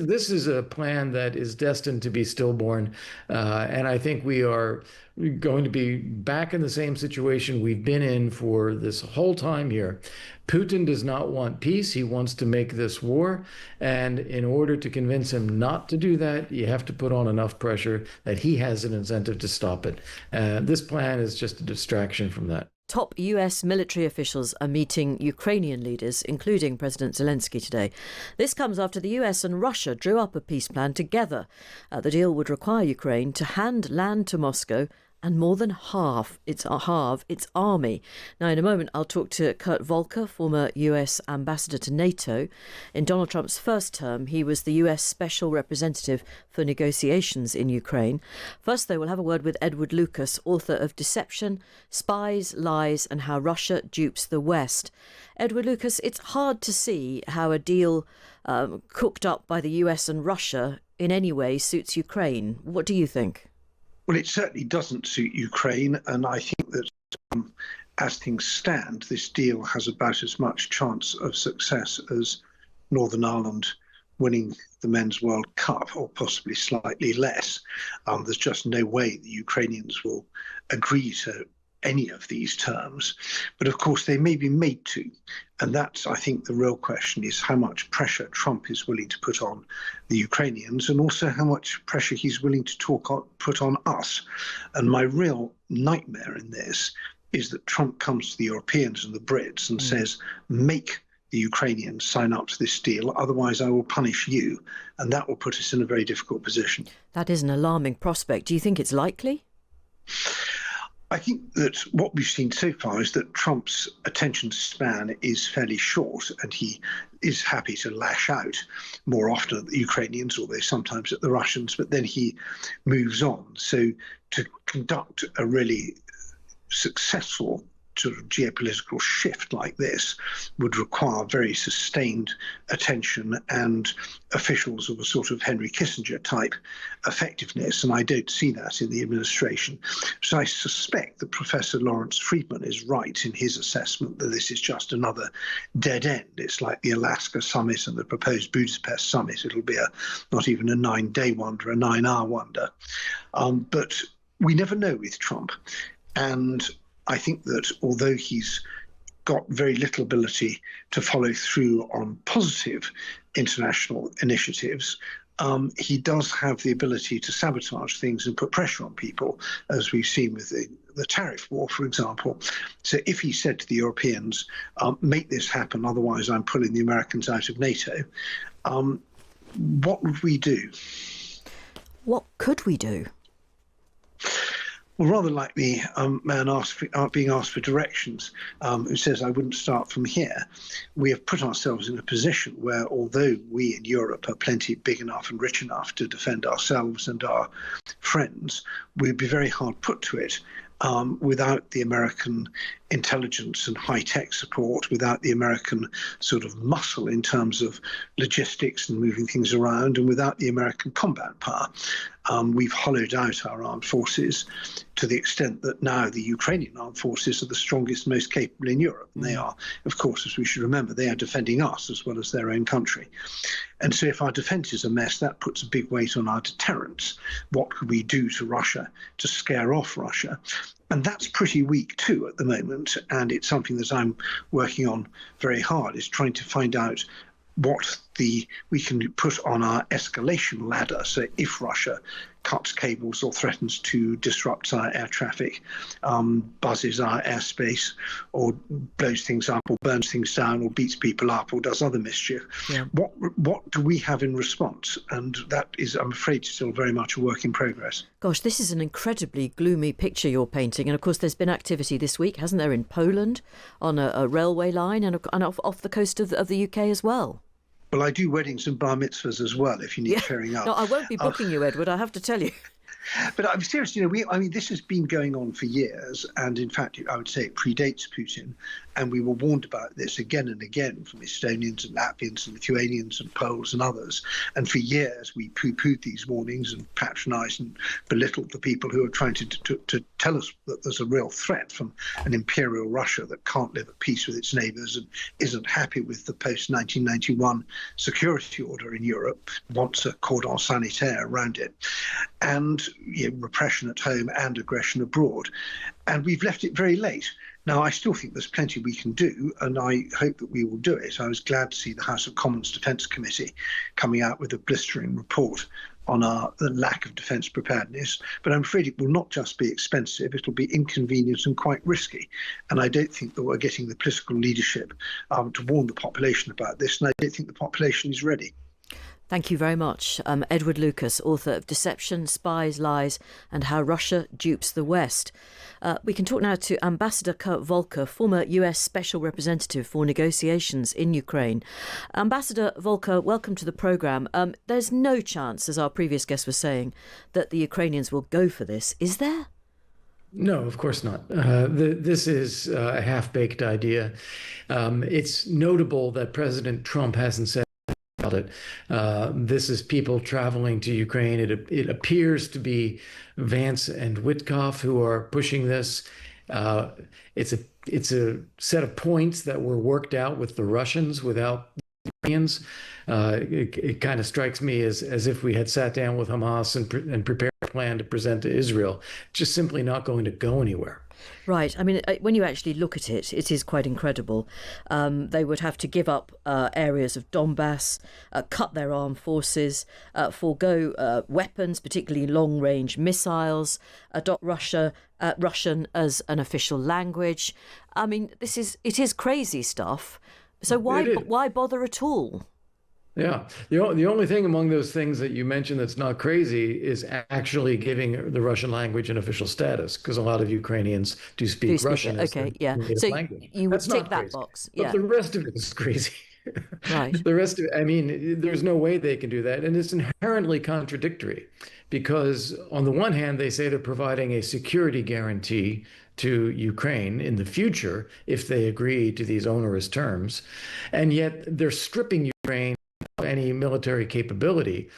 this is a plan that is destined to be stillborn, and I think we are going to be back in the same situation we've been in for this whole time here. Putin does not want peace. He wants to make this war. And in order to convince him not to do that, you have to put on enough pressure that he has an incentive to stop it. This plan is just a distraction from that. Top US military officials are meeting Ukrainian leaders, including President Zelensky, today. This comes after the US and Russia drew up a peace plan together. The deal would require Ukraine to hand land to Moscow and more than halve its army. Now, in a moment, I'll talk to Kurt Volker, former US ambassador to NATO. In Donald Trump's first term, he was the US special representative for negotiations in Ukraine. First, though, we'll have a word with Edward Lucas, author of Deception, Spies, Lies and How Russia Dupes the West. Edward Lucas, it's hard to see how a deal cooked up by the US and Russia in any way suits Ukraine. What do you think? Well, it certainly doesn't suit Ukraine, and I think that as things stand, this deal has about as much chance of success as Northern Ireland winning the Men's World Cup, or possibly slightly less. There's just no way the Ukrainians will agree to any of these terms. But of course, they may be made to. And that's, I think, the real question is how much pressure Trump is willing to put on the Ukrainians, and also how much pressure he's willing to put on us. And my real nightmare in this is that Trump comes to the Europeans and the Brits and says, make the Ukrainians sign up to this deal, otherwise I will punish you. And that will put us in a very difficult position. That is an alarming prospect. Do you think it's likely? I think that what we've seen so far is that Trump's attention span is fairly short, and he is happy to lash out more often at the Ukrainians, although sometimes at the Russians, but then he moves on. So to conduct a really successful sort of geopolitical shift like this would require very sustained attention and officials of a sort of Henry Kissinger type effectiveness, and I don't see that in the administration. So I suspect that Professor Lawrence Friedman is right in his assessment that this is just another dead end. It's like the Alaska summit and the proposed Budapest summit. It'll be not even a 9-day wonder, a 9-hour wonder. But we never know with Trump. And I think that although he's got very little ability to follow through on positive international initiatives, he does have the ability to sabotage things and put pressure on people, as we've seen with the tariff war, for example. So if he said to the Europeans, make this happen, otherwise I'm pulling the Americans out of NATO, what would we do? What could we do? Well, rather like the man being asked for directions, who says, I wouldn't start from here. We have put ourselves in a position where, although we in Europe are plenty big enough and rich enough to defend ourselves and our friends, we'd be very hard put to it without the American intelligence and high-tech support, without the American sort of muscle in terms of logistics and moving things around, and without the American combat power. We've hollowed out our armed forces to the extent that now the Ukrainian armed forces are the strongest, most capable in Europe. And they are, of course, as we should remember, they are defending us as well as their own country. And so if our defence is a mess, that puts a big weight on our deterrence. What could we do to Russia to scare off Russia? And that's pretty weak too at the moment. And it's something that I'm working on very hard, is trying to find out what we can put on our escalation ladder. So if Russia cuts cables or threatens to disrupt our air traffic, buzzes our airspace, or blows things up, or burns things down, or beats people up, or does other mischief, what do we have in response? And that is, I'm afraid, still very much a work in progress. Gosh, this is an incredibly gloomy picture you're painting. And of course, there's been activity this week, hasn't there, in Poland on a railway line and off the coast of the UK as well. Well, I do weddings and bar mitzvahs as well, if you need cheering up. No, I won't be booking you, Edward, I have to tell you. But I'm serious, this has been going on for years. And in fact, I would say it predates Putin. And we were warned about this again and again from Estonians and Latvians and Lithuanians and Poles and others. And for years, we poo-pooed these warnings and patronized and belittled the people who are trying to tell us that there's a real threat from an imperial Russia that can't live at peace with its neighbors and isn't happy with the post-1991 security order in Europe, wants a cordon sanitaire around it, and repression at home and aggression abroad. And we've left it very late. Now, I still think there's plenty we can do, and I hope that we will do it. I was glad to see the House of Commons Defence Committee coming out with a blistering report on the lack of defence preparedness. But I'm afraid it will not just be expensive, it'll be inconvenient and quite risky. And I don't think that we're getting the political leadership to warn the population about this, and I don't think the population is ready. Thank you very much. Edward Lucas, author of Deception, Spies, Lies and How Russia Dupes the West. We can talk now to Ambassador Kurt Volker, former US Special Representative for negotiations in Ukraine. Ambassador Volker, welcome to the programme. There's no chance, as our previous guest was saying, that the Ukrainians will go for this. Is there? No, of course not. This is a half-baked idea. It's notable that President Trump hasn't said about it. This is people traveling to Ukraine. It appears to be Vance and Witkoff who are pushing this. It's a set of points that were worked out with the Russians without the Ukrainians. It kind of strikes me as if we had sat down with Hamas and prepared a plan to present to Israel. Just simply not going to go anywhere. Right. I mean, when you actually look at it, it is quite incredible. They would have to give up areas of Donbass, cut their armed forces, forego weapons, particularly long-range missiles, adopt Russian as an official language. I mean, it is crazy stuff. So why bother at all? Yeah. The only thing among those things that you mentioned that's not crazy is actually giving the Russian language an official status, because a lot of Ukrainians do speak Russian as their native language. You would That's tick not that crazy. box. But Yeah. the rest of it is crazy. Right. The rest of it, I mean, there's no way they can do that. And it's inherently contradictory because on the one hand, they say they're providing a security guarantee to Ukraine in the future if they agree to these onerous terms. And yet they're stripping Ukraine any military capability,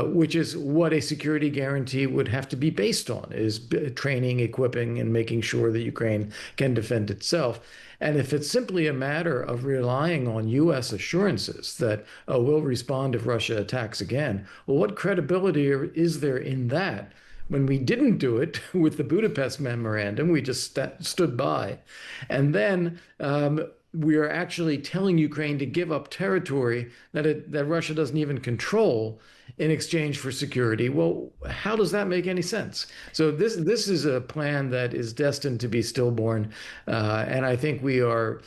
which is what a security guarantee would have to be based on, is training, equipping, and making sure that Ukraine can defend itself. And if it's simply a matter of relying on U.S. assurances that, we'll respond if Russia attacks again, well, what credibility is there in that? When we didn't do it with the Budapest Memorandum, we just stood by. And then we are actually telling Ukraine to give up territory that Russia doesn't even control in exchange for security. Well, how does that make any sense? So this is a plan that is destined to be stillborn, and I think we are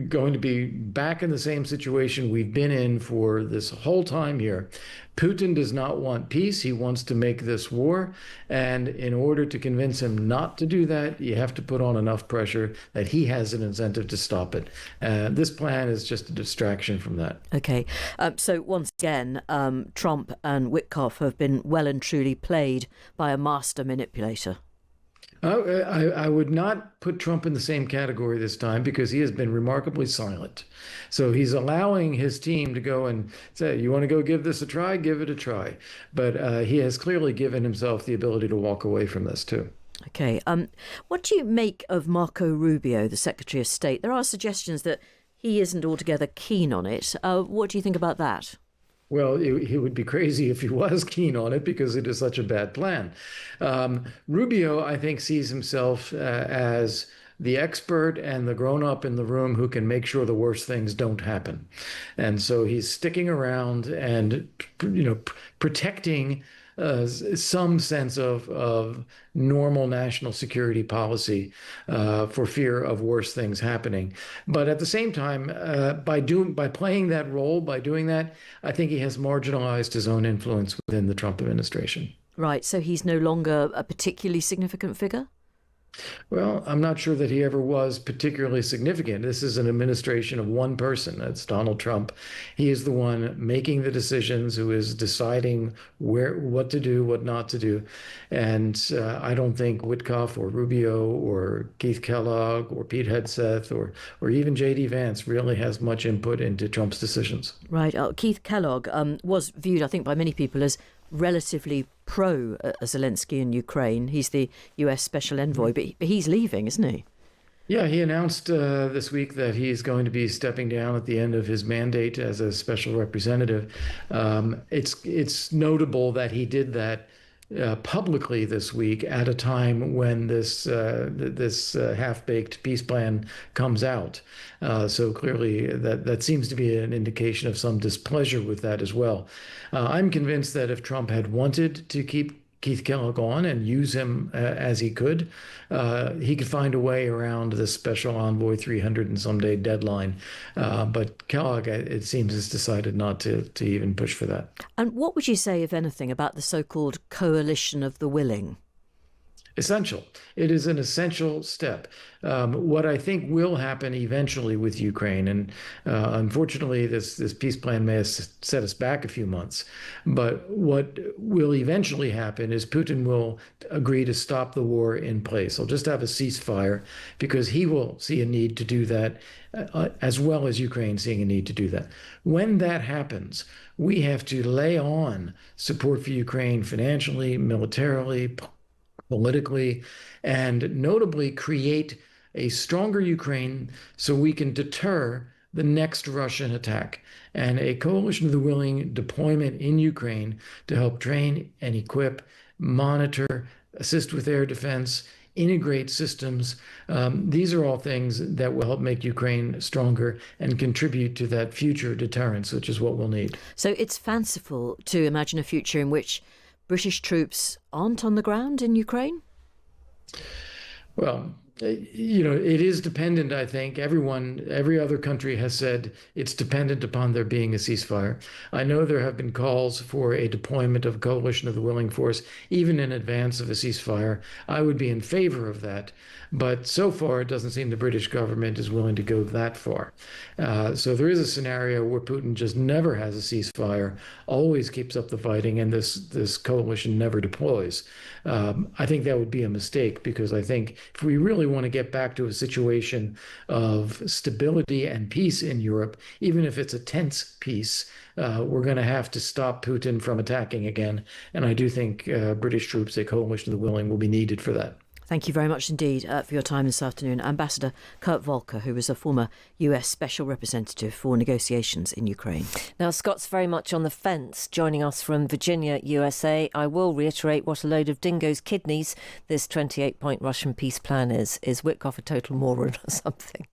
going to be back in the same situation we've been in for this whole time here. Putin does not want peace. He wants to make this war. And in order to convince him not to do that, you have to put on enough pressure that he has an incentive to stop it. This plan is just a distraction from that. Okay. So once again, Trump and Witkoff have been well and truly played by a master manipulator. I would not put Trump in the same category this time because he has been remarkably silent. So he's allowing his team to go and say, you want to go give this a try? Give it a try. But he has clearly given himself the ability to walk away from this too. Okay. What do you make of Marco Rubio, the Secretary of State? There are suggestions that he isn't altogether keen on it. What do you think about that? Well, he would be crazy if he was keen on it because it is such a bad plan. Rubio, I think, sees himself as the expert and the grown-up in the room who can make sure the worst things don't happen. And so he's sticking around and, protecting some sense of normal national security policy for fear of worse things happening. But at the same time, by playing that role, by doing that, I think he has marginalized his own influence within the Trump administration. Right. So he's no longer a particularly significant figure? Well, I'm not sure that he ever was particularly significant. This is an administration of one person. That's Donald Trump. He is the one making the decisions, who is deciding what to do, what not to do. And I don't think Witkoff or Rubio or Keith Kellogg or Pete Hegseth or even J.D. Vance really has much input into Trump's decisions. Right. Keith Kellogg was viewed, I think, by many people as relatively pro Zelensky in Ukraine. He's the US Special Envoy, but he's leaving, isn't he? Yeah, he announced this week that he's going to be stepping down at the end of his mandate as a special representative. It's notable that he did that publicly this week at a time when this half-baked peace plan comes out. So clearly that seems to be an indication of some displeasure with that as well. I'm convinced that if Trump had wanted to keep Keith Kellogg on and use him as he could find a way around this special envoy 300 and some day deadline. But Kellogg, it seems, has decided not to even push for that. And what would you say, if anything, about the so-called coalition of the willing? Essential. It is an essential step. What I think will happen eventually with Ukraine, and unfortunately, this peace plan may have set us back a few months, but what will eventually happen is Putin will agree to stop the war in place. He'll just have a ceasefire because he will see a need to do that, as well as Ukraine seeing a need to do that. When that happens, we have to lay on support for Ukraine financially, militarily, politically, and notably create a stronger Ukraine so we can deter the next Russian attack. And a coalition of the willing deployment in Ukraine to help train and equip, monitor, assist with air defense, integrate systems. These are all things that will help make Ukraine stronger and contribute to that future deterrence, which is what we'll need. So it's fanciful to imagine a future in which British troops aren't on the ground in Ukraine? Well, it is dependent, I think. Every other country has said it's dependent upon there being a ceasefire. I know there have been calls for a deployment of a coalition of the willing force, even in advance of a ceasefire. I would be in favor of that. But so far, it doesn't seem the British government is willing to go that far. So there is a scenario where Putin just never has a ceasefire, always keeps up the fighting, and this coalition never deploys. I think that would be a mistake, because I think if we really want to get back to a situation of stability and peace in Europe, even if it's a tense peace, we're going to have to stop Putin from attacking again. And I do think British troops, a coalition of the willing, will be needed for that. Thank you very much indeed for your time this afternoon. Ambassador Kurt Volker, who was a former US Special Representative for negotiations in Ukraine. Now, Scott's very much on the fence, joining us from Virginia, USA. I will reiterate what a load of dingo's kidneys this 28-point Russian peace plan is. Is Witkoff a total moron or something?